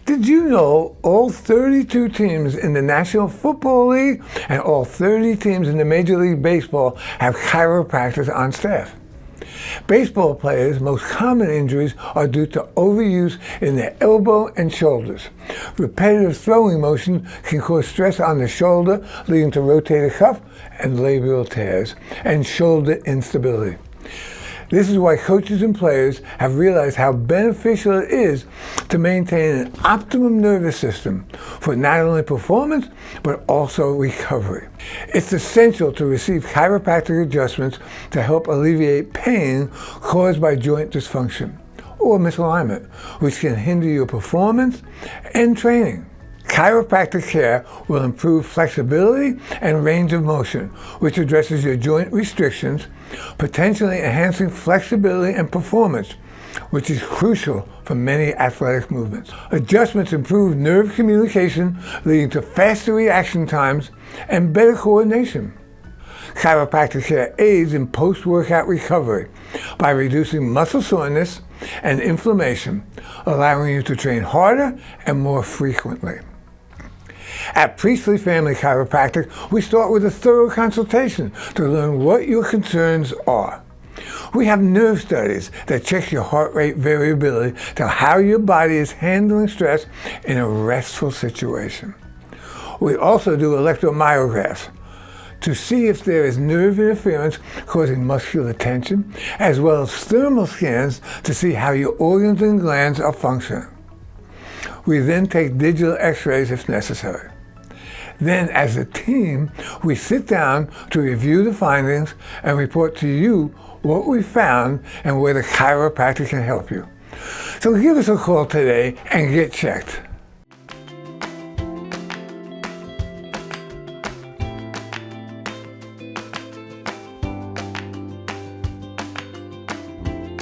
Did you know all 32 teams in the National Football League and all 30 teams in the Major League Baseball have chiropractors on staff? Baseball players' most common injuries are due to overuse in the elbow and shoulders. Repetitive throwing motion can cause stress on the shoulder, leading to rotator cuff and labial tears and shoulder instability. This is why coaches and players have realized how beneficial it is to maintain an optimum nervous system for not only performance, but also recovery. It's essential to receive chiropractic adjustments to help alleviate pain caused by joint dysfunction or misalignment, which can hinder your performance and training. Chiropractic care will improve flexibility and range of motion, which addresses your joint restrictions, potentially enhancing flexibility and performance, which is crucial for many athletic movements. Adjustments improve nerve communication, leading to faster reaction times and better coordination. Chiropractic care aids in post-workout recovery by reducing muscle soreness and inflammation, allowing you to train harder and more frequently. At Priestley Family Chiropractic, we start with a thorough consultation to learn what your concerns are. We have nerve studies that check your heart rate variability to how your body is handling stress in a restful situation. We also do electromyographs to see if there is nerve interference causing muscular tension, as well as thermal scans to see how your organs and glands are functioning. We then take digital x-rays if necessary. Then, as a team, we sit down to review the findings and report to you what we found and where the chiropractor can help you. So give us a call today and get checked.